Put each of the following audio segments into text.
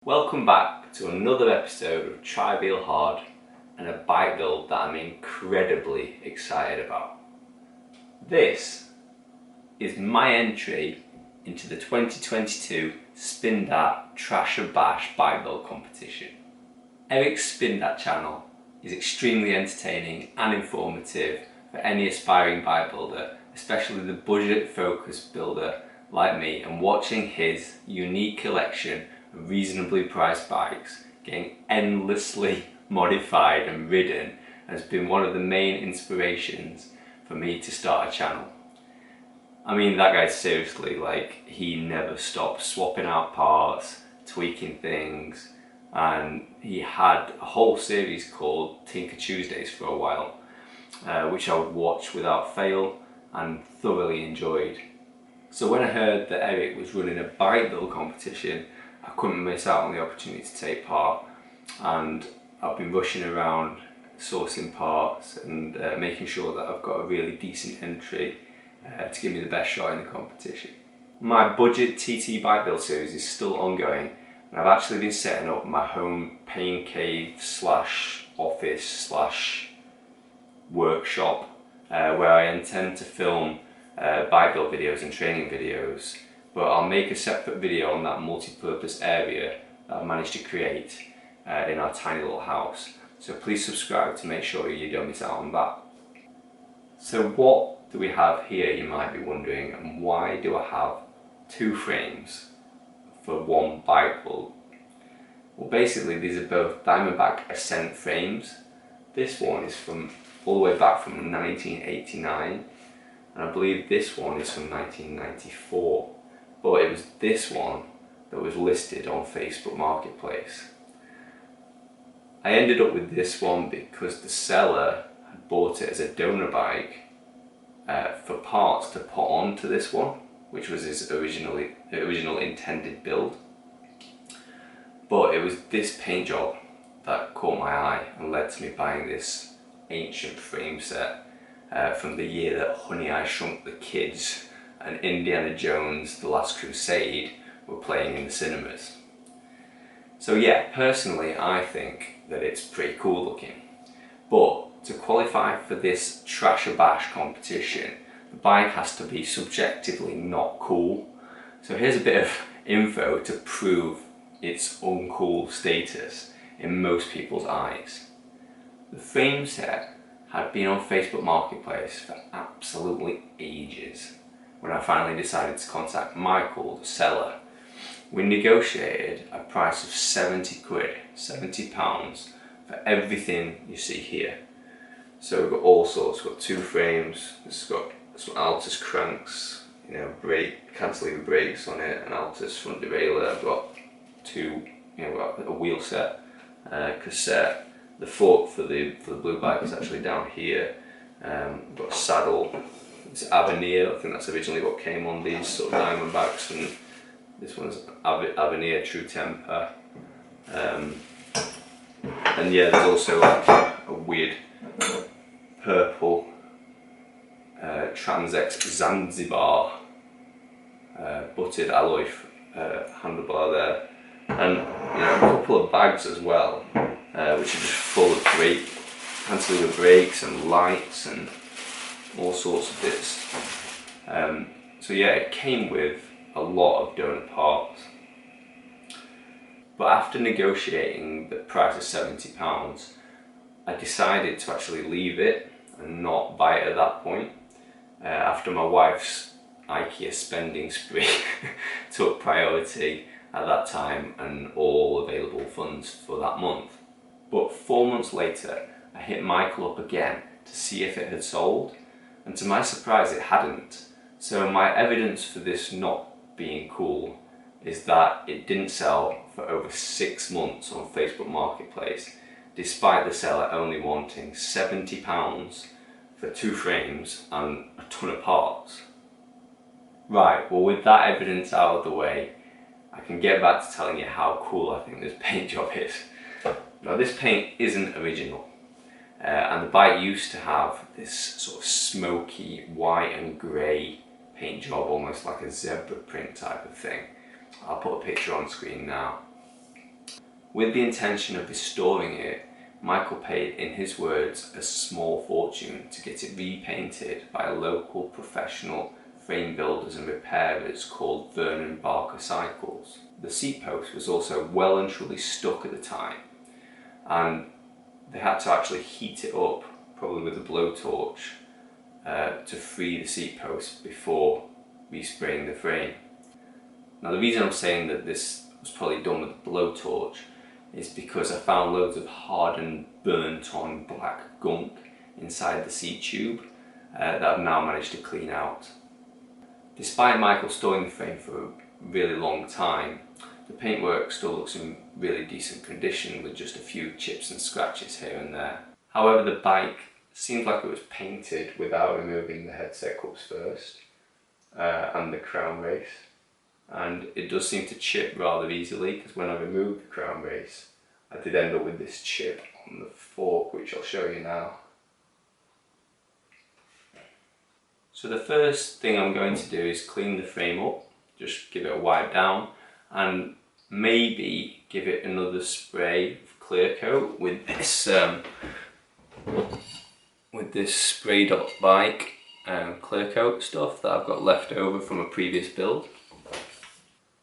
Welcome back to another episode of TriRealHard and a bike build that I'm incredibly excited about. This is my entry into the 2022 Spindatt Trash or Bash bike build competition. Eric's Spindatt channel is extremely entertaining and informative for any aspiring bike builder, especially the budget focused builder like me, and watching his unique collection reasonably priced bikes getting endlessly modified and ridden has been one of the main inspirations for me to start a channel. I mean, that guy seriously, he never stopped swapping out parts, tweaking things, and he had a whole series called Tinker Tuesdays for a while, which I would watch without fail and thoroughly enjoyed. So when I heard that Eric was running a bike build competition, I couldn't miss out on the opportunity to take part, and I've been rushing around sourcing parts and making sure that I've got a really decent entry to give me the best shot in the competition. My budget TT bike build series is still ongoing, and I've actually been setting up my home pain cave slash office slash workshop where I intend to film bike build videos and training videos, but I'll make a separate video on that multi-purpose area that I've managed to create in our tiny little house. So please subscribe to make sure you don't miss out on that. So what do we have here, you might be wondering, and why do I have two frames for one bike build? Well, basically these are both Diamondback Ascent frames. This one is from all the way back from 1989, and I believe this one is from 1994. But it was this one that was listed on Facebook Marketplace. I ended up with this one because the seller had bought it as a donor bike for parts to put onto this one, which was his original intended build. But it was this paint job that caught my eye and led to me buying this ancient frame set from the year that Honey, I Shrunk the Kids and Indiana Jones The Last Crusade were playing in the cinemas. So yeah, personally I think that it's pretty cool looking, but to qualify for this Trash or Bash competition, the bike has to be subjectively not cool. So here's a bit of info to prove its uncool status in most people's eyes. The frame set had been on Facebook Marketplace for absolutely ages. When I finally decided to contact Michael, the seller, we negotiated a price of 70 quid, £70 for everything you see here. So we've got all sorts. We've got two frames. It's got some Altus cranks, brake cantilever brakes on it, an Altus front derailleur. I've got two, we've got a wheel set, cassette. The fork for the blue bike is actually down here. We've got a saddle. It's Avenir. I think that's originally what came on these sort of Diamondbacks, and this one's Avenir True Temper. And yeah, there's also like a weird purple Transex Zanzibar butted alloy handlebar there, and a couple of bags as well, which are just full of cantilever brakes and lights and all sorts of bits. So yeah, it came with a lot of donor parts. But after negotiating the price of £70, I decided to actually leave it and not buy it at that point, after my wife's IKEA spending spree took priority at that time and all available funds for that month. But 4 months later, I hit Michael up again to see if it had sold, and to my surprise it hadn't. So my evidence for this not being cool is that it didn't sell for over 6 months on Facebook Marketplace, despite the seller only wanting £70 for two frames and a ton of parts. Right, well, with that evidence out of the way, I can get back to telling you how cool I think this paint job is. Now, this paint isn't original. And the bike used to have this sort of smoky white and grey paint job, almost like a zebra print type of thing. I'll put a picture on screen now. With the intention of restoring it, Michael paid, in his words, a small fortune to get it repainted by a local professional frame builders and repairers called Vernon Barker Cycles. The seat post was also well and truly stuck at the time, and they had to actually heat it up, probably with a blowtorch, to free the seat post before respraying the frame. Now, the reason I'm saying that this was probably done with a blowtorch is because I found loads of hardened, burnt on black gunk inside the seat tube that I've now managed to clean out. Despite Michael storing the frame for a really long time, the paintwork still looks in really decent condition with just a few chips and scratches here and there. However, the bike seems like it was painted without removing the headset cups first and the crown race, and it does seem to chip rather easily, because when I removed the crown race I did end up with this chip on the fork, which I'll show you now. So the first thing I'm going to do is clean the frame up, just give it a wipe down, and maybe give it another spray of clear coat with this Spindatt bike clear coat stuff that I've got left over from a previous build.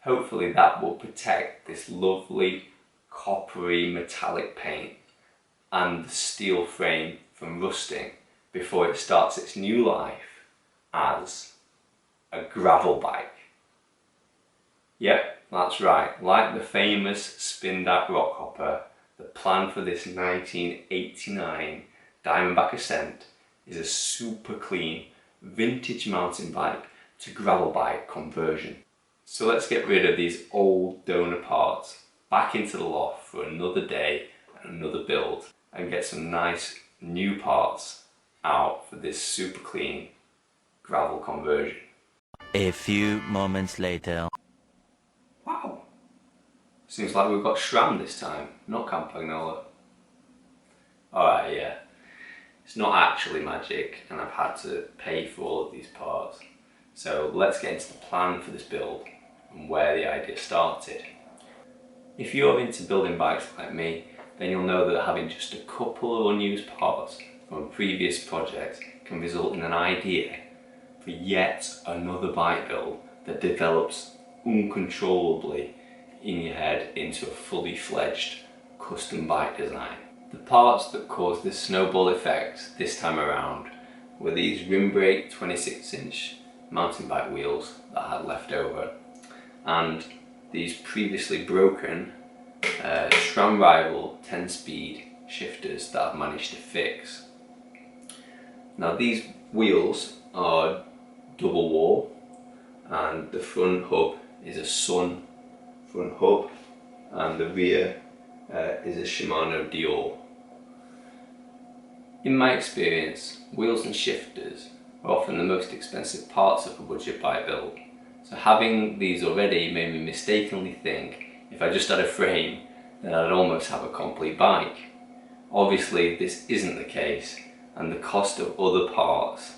Hopefully that will protect this lovely coppery metallic paint and the steel frame from rusting before it starts its new life as a gravel bike. Yep, that's right, like the famous Spindatt rockhopper, the plan for this 1989 Diamondback Ascent is a super clean vintage mountain bike to gravel bike conversion. So let's get rid of these old donor parts back into the loft for another day and another build, and get some nice new parts out for this super clean gravel conversion. A few moments later. Wow, seems like we've got SRAM this time, not Campagnola. Alright, yeah, it's not actually magic and I've had to pay for all of these parts. So let's get into the plan for this build and where the idea started. If you're into building bikes like me, then you'll know that having just a couple of unused parts from a previous project can result in an idea for yet another bike build that develops uncontrollably in your head into a fully fledged custom bike design. The parts that caused this snowball effect this time around were these rim brake 26-inch mountain bike wheels that I had left over, and these previously broken SRAM Rival 10-speed shifters that I've managed to fix. Now these wheels are double wall, and the front hub is a Sun front hub, and the rear is a Shimano Dior. In my experience, wheels and shifters are often the most expensive parts of a budget bike build, so having these already made me mistakenly think if I just had a frame then I'd almost have a complete bike. Obviously this isn't the case, and the cost of other parts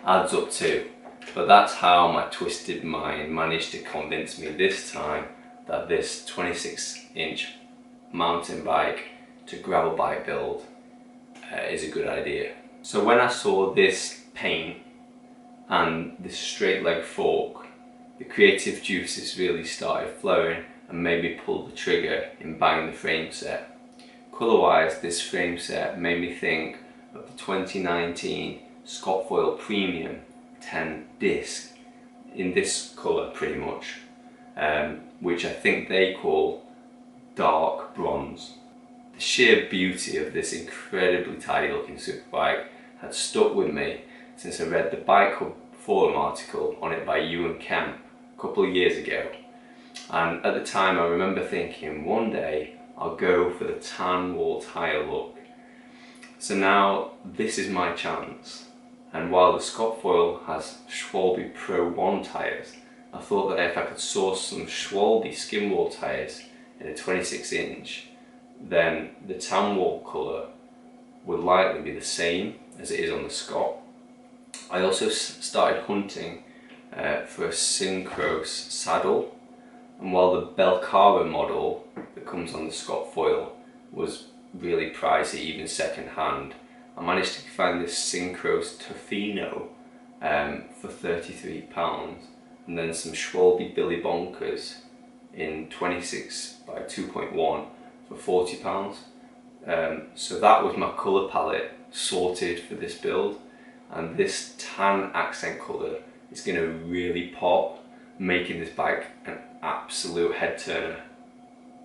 adds up too, but that's how my twisted mind managed to convince me this time that this 26-inch mountain bike to gravel bike build is a good idea. So when I saw this paint and this straight leg fork, the creative juices really started flowing and made me pull the trigger in buying the frame set. Colour wise, this frame set made me think of the 2019 Scotfoil Premium 10 disc in this colour pretty much, which I think they call dark bronze. The sheer beauty of this incredibly tidy looking superbike had stuck with me since I read the Bike Hub forum article on it by Ewan Kemp a couple of years ago, and at the time I remember thinking one day I'll go for the tan wall tyre look. So now this is my chance, and while the Scotfoil has Schwalbe Pro 1 tyres, I thought that if I could source some Schwalbe skin wall tyres in a 26-inch, then the tan wall colour would likely be the same as it is on the Scot. I also started hunting for a Synchros saddle, and while the Belcara model, that comes on the Scott foil was really pricey, even second hand. I managed to find this Synchros Tofino for £33, and then some Schwalbe Billy Bonkers in 26 by 2.1 for £40. So that was my colour palette sorted for this build, and this tan accent colour is going to really pop, making this bike an absolute head turner.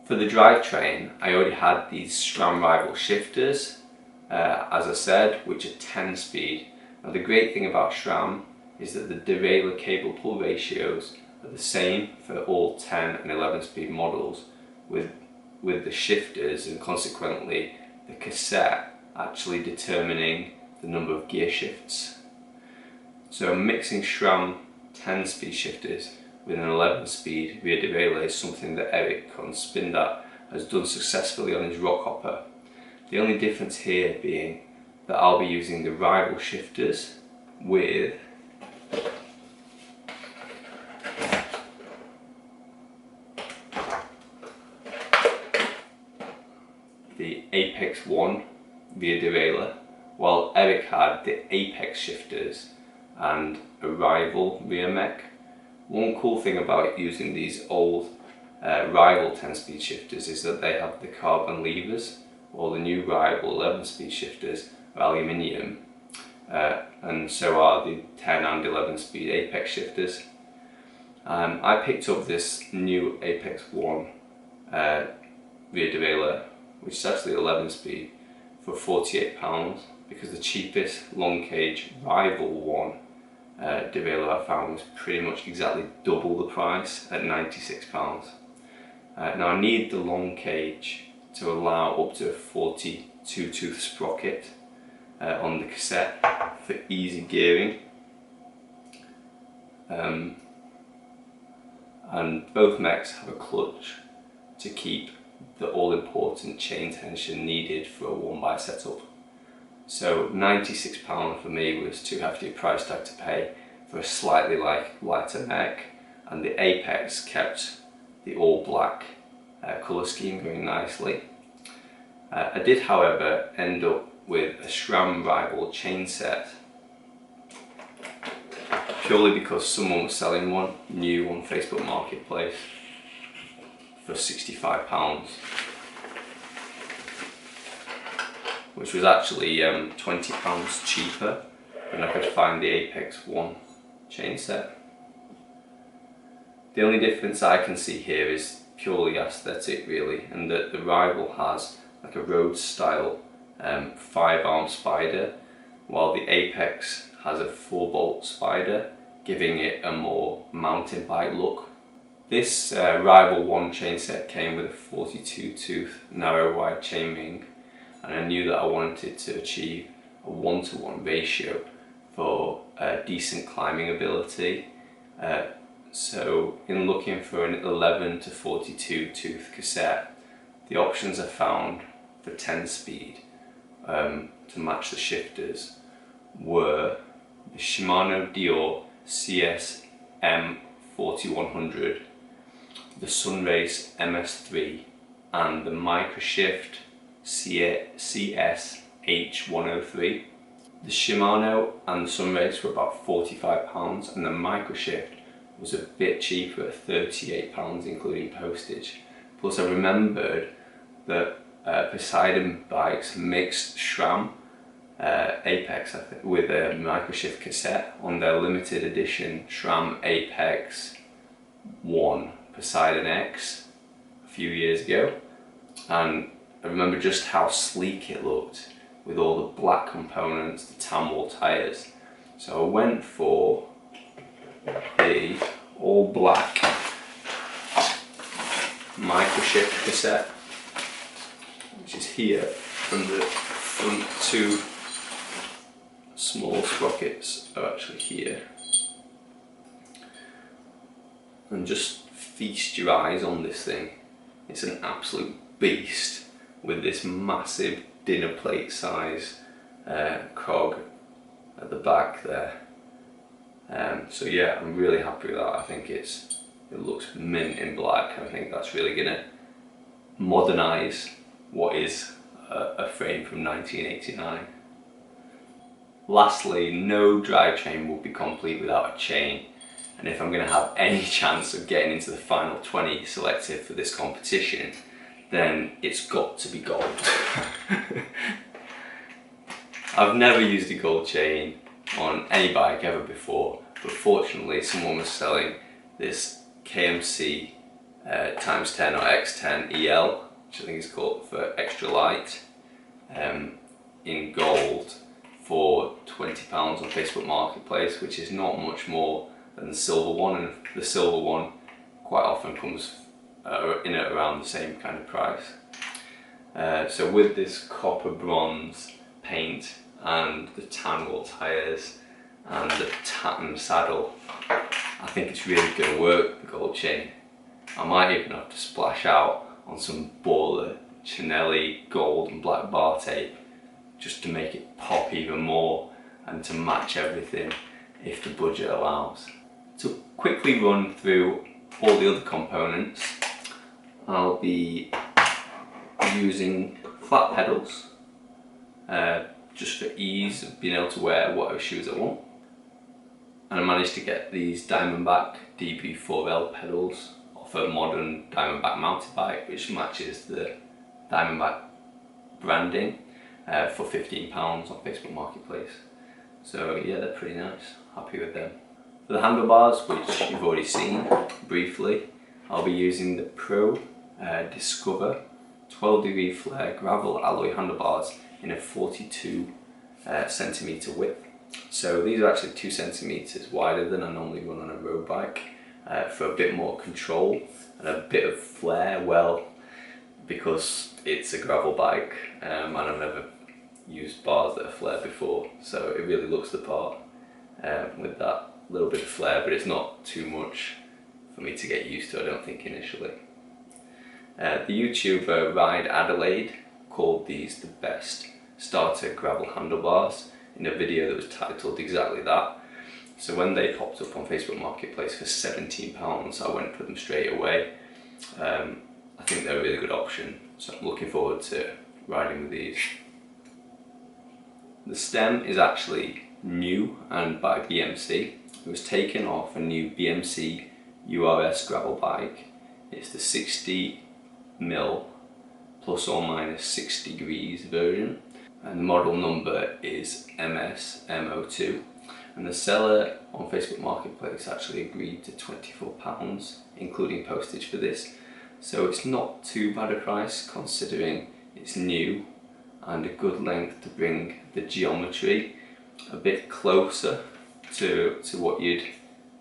For the drivetrain, I already had these SRAM Rival shifters, as I said, which are 10 speed. Now the great thing about SRAM is that the derailleur cable pull ratios are the same for all 10 and 11 speed models, with the shifters and consequently the cassette actually determining the number of gear shifts. So mixing SRAM 10 speed shifters with an 11 speed rear derailleur is something that Eric on Spindatt has done successfully on his Rockhopper. The only difference here being that I'll be using the Rival shifters with the Apex 1 rear derailleur, while Eric had the Apex shifters and a Rival rear mech. One cool thing about using these old Rival 10 speed shifters is that they have the carbon levers, while the new Rival 11 speed shifters are aluminium, and so are the 10 and 11 speed Apex shifters. I picked up this new Apex 1 rear derailleur, which is actually 11 speed, for £48, because the cheapest long cage Rival 1 derailleur I found was pretty much exactly double the price at £96. Now I need the long cage to allow up to a 42 tooth sprocket on the cassette for easy gearing, and both mechs have a clutch to keep the all-important chain tension needed for a 1x setup. So £96 for me was too hefty a price tag to pay for a slightly lighter mech, and the Apex kept the all-black colour scheme going nicely. I did, however, end up with a SRAM Rival chain set, purely because someone was selling one new on Facebook Marketplace for £65, which was actually £20 cheaper than I could find the Apex 1 chain set. The only difference I can see here is purely aesthetic really, and that the Rival has like a road style 5-arm spider, while the Apex has a 4-bolt spider, giving it a more mountain bike look. This Rival 1 chain set came with a 42 tooth narrow wide chain ring, and I knew that I wanted to achieve a 1:1 ratio for decent climbing ability. So in looking for an 11 to 42 tooth cassette, the options I found for 10 speed to match the shifters were the Shimano Dior CS-M 4100, the Sunrace MS3, and the Microshift CS-H103. The Shimano and the Sunrace were about £45, and the Microshift was a bit cheaper at £38 including postage. Plus I remembered that Poseidon bikes mixed SRAM Apex with a Microshift cassette on their limited edition SRAM Apex 1 Poseidon X a few years ago, and I remember just how sleek it looked with all the black components, the tan wall tyres. So I went for the all black Microshift cassette, which is here, and the front two small sprockets are actually here. And just feast your eyes on this thing. It's an absolute beast with this massive dinner plate size cog at the back there. So yeah, I'm really happy with that. I think it looks mint in black. I think that's really gonna modernise what is a frame from 1989. Lastly, no drivetrain will be complete without a chain, and if I'm going to have any chance of getting into the final 20 selected for this competition, then it's got to be gold. I've never used a gold chain on any bike ever before, but fortunately someone was selling this KMC x10 or X10 EL, which I think is called, for extra light, in gold for £20 on Facebook Marketplace, which is not much more than the silver one, and the silver one quite often comes in at around the same kind of price. So with this copper bronze paint and the tan wool tyres and the tartan saddle, I think it's really going to work, the gold chain. I might even have to splash out on some baller Chinelli gold and black bar tape just to make it pop even more and to match everything if the budget allows. To quickly run through all the other components, I'll be using flat pedals just for ease of being able to wear whatever shoes I want. And I managed to get these Diamondback DB4L pedals off a modern Diamondback mountain bike, which matches the Diamondback branding, for £15 on Facebook Marketplace. So yeah, they're pretty nice, happy with them. For the handlebars, which you've already seen briefly, I'll be using the Pro Discover 12-degree flare gravel alloy handlebars in a 42 centimetre width. So these are actually 2 centimetres wider than I normally run on a road bike, for a bit more control and a bit of flair, well, because it's a gravel bike, and I've never used bars that are flared before, so it really looks the part with that little bit of flair, but it's not too much for me to get used to, I don't think, initially. The YouTuber Ride Adelaide called these the best starter gravel handlebars in a video that was titled exactly that. So when they popped up on Facebook Marketplace for £17, I went for them straight away. I think they're a really good option, so I'm looking forward to riding with these. The stem is actually new and by BMC. It was taken off a new BMC URS gravel bike. It's the 60mm plus or minus 6 degrees version, and the model number is MSM02, and the seller on Facebook Marketplace actually agreed to £24 including postage for this, so it's not too bad a price considering it's new, and a good length to bring the geometry a bit closer to what you'd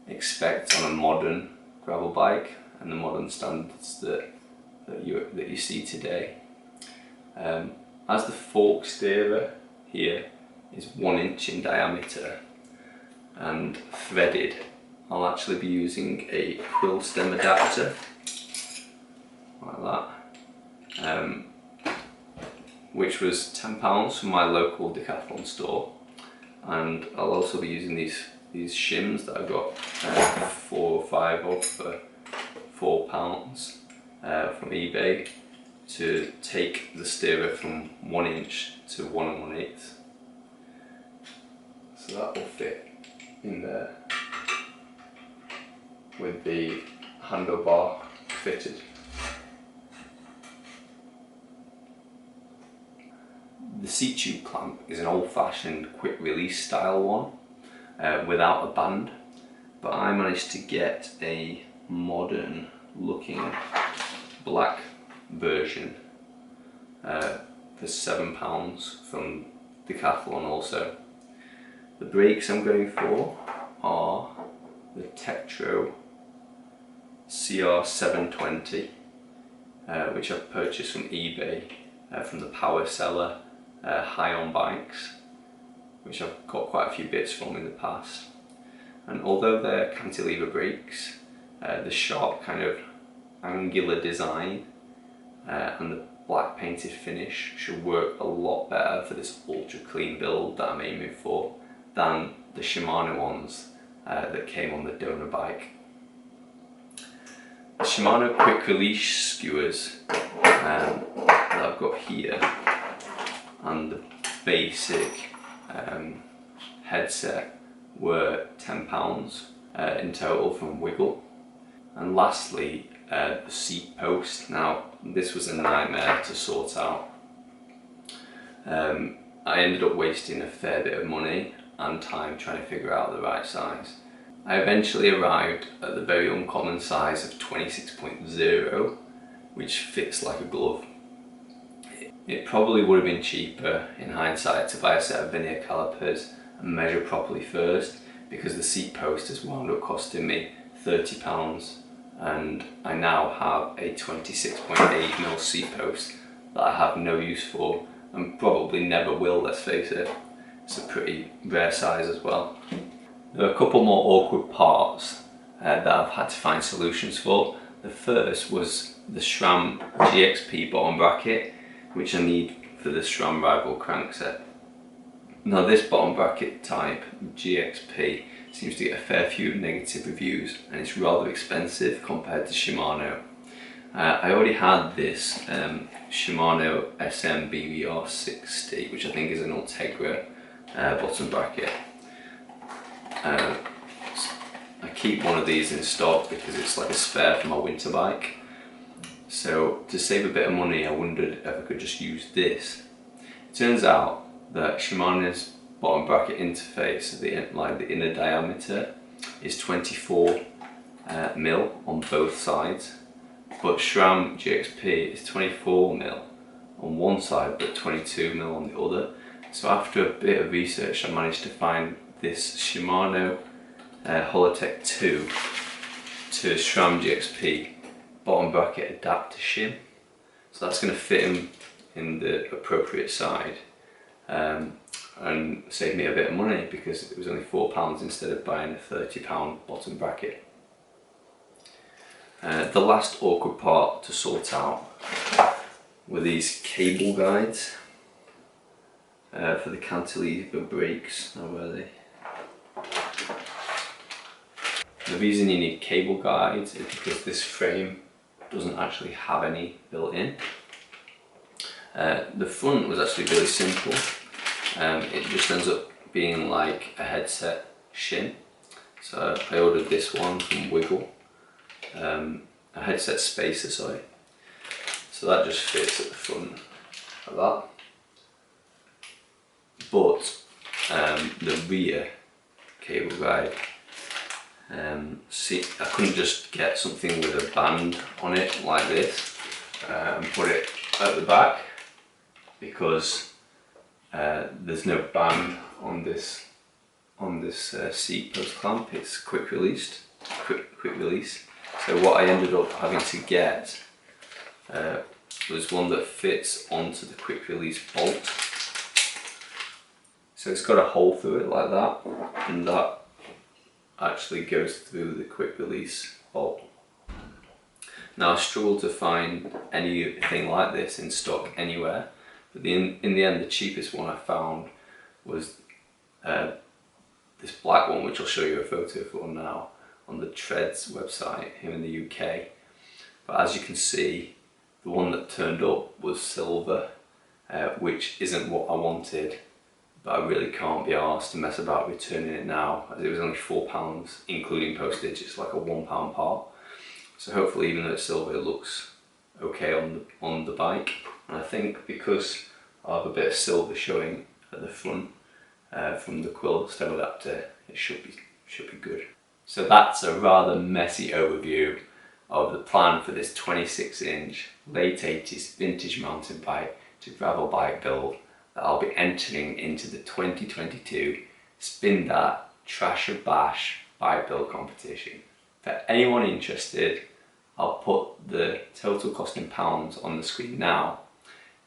expect on a modern gravel bike and the modern standards that you see today. As the fork steerer here is 1 inch in diameter and threaded, I'll actually be using a quill stem adapter like that, which was £10 from my local Decathlon store, and I'll also be using these shims that I got 4 or 5 of for £4 from eBay to take the steerer from 1 inch to 1 1/8. So that will fit in there with the handlebar fitted. The seat tube clamp is an old-fashioned quick release style one without a band, but I managed to get a modern looking black version for £7 from Decathlon also. The brakes I'm going for are the Tektro CR720, which I've purchased from eBay from the power seller High On Bikes, which I've got quite a few bits from in the past. And although they're cantilever brakes, the sharp kind of angular design and the black painted finish should work a lot better for this ultra clean build that I'm aiming for than the Shimano ones that came on the donor bike. The Shimano quick release skewers that I've got here, and the basic headset were £10 in total from Wiggle. And lastly, the seat post. Now this was a nightmare to sort out. I ended up wasting a fair bit of money and time trying to figure out the right size. I eventually arrived at the very uncommon size of 26.0, which fits like a glove. It probably would have been cheaper in hindsight to buy a set of vernier calipers and measure properly first, because the seat post has wound up costing me £30, and I now have a 26.8mm seat post that I have no use for and probably never will, let's face it. It's a pretty rare size as well. There are a couple more awkward parts that I've had to find solutions for. The first was the SRAM GXP bottom bracket, which I need for the SRAM Rival crankset. Now this bottom bracket type, GXP, seems to get a fair few negative reviews, and it's rather expensive compared to Shimano. I already had this Shimano SM BBR60, which I think is an Ultegra bottom bracket. I keep one of these in stock because it's like a spare for my winter bike. So to save a bit of money, I wondered if I could just use this. It turns out that Shimano's bottom bracket interface, the inner diameter, is 24mm on both sides, but SRAM GXP is 24mm on one side but 22mm on the other. So after a bit of research, I managed to find this Shimano Holotech 2 to SRAM GXP bottom bracket adapter shim. So that's going to fit in the appropriate side and save me a bit of money, because it was only £4 instead of buying a £30 bottom bracket. The last awkward part to sort out were these cable guides for the cantilever brakes. Now, where are they? The reason you need cable guides is because this frame doesn't actually have any built in. The front was actually really simple. It just ends up being like a headset shim. So I ordered this one from Wiggle, a headset spacer, sorry. So that just fits at the front like that. But the rear cable guide, see, I couldn't just get something with a band on it like this and put it at the back, because there's no band on this seat post clamp. It's quick release. So what I ended up having to get was one that fits onto the quick release bolt. So it's got a hole through it like that, and that actually goes through the quick release bolt. Now I struggled to find anything like this in stock anywhere, but in the end the cheapest one I found was this black one, which I'll show you a photo for now, on the Treads website here in the UK. But as you can see, the one that turned up was silver, which isn't what I wanted, but I really can't be arsed to mess about returning it now, as it was only £4 including postage. It's like a £1 part. So hopefully, even though it's silver, it looks okay on the bike. And I think because I have a bit of silver showing at the front from the quill stem adapter, it should be good. So that's a rather messy overview of the plan for this 26-inch late 80s vintage mountain bike to gravel bike build that I'll be entering into the 2022 Spindatt Trash or Bash bike build competition. For anyone interested, I'll put the total cost in pounds on the screen now,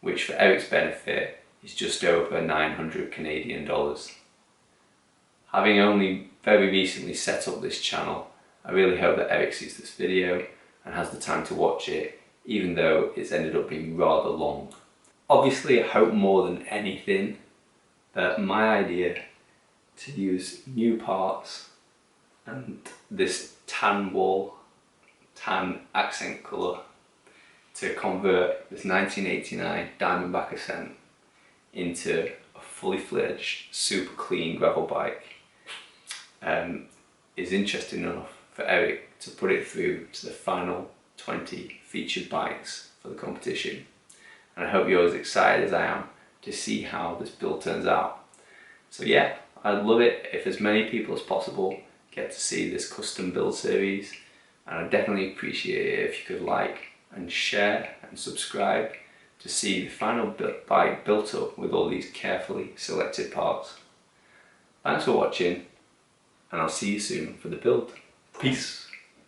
which for Eric's benefit is just over 900 Canadian dollars. Having only very recently set up this channel, I really hope that Eric sees this video and has the time to watch it, even though it's ended up being rather long. Obviously, I hope more than anything that my idea to use new parts and this tan accent colour to convert this 1989 Diamondback Ascent into a fully fledged Superclean gravel bike is interesting enough for Eric to put it through to the final 20 featured bikes for the competition. And I hope you're as excited as I am to see how this build turns out. So yeah, I'd love it if as many people as possible get to see this custom build series, and I'd definitely appreciate it if you could like and share and subscribe to see the final bike built up with all these carefully selected parts. Thanks for watching, and I'll see you soon for the build. Peace!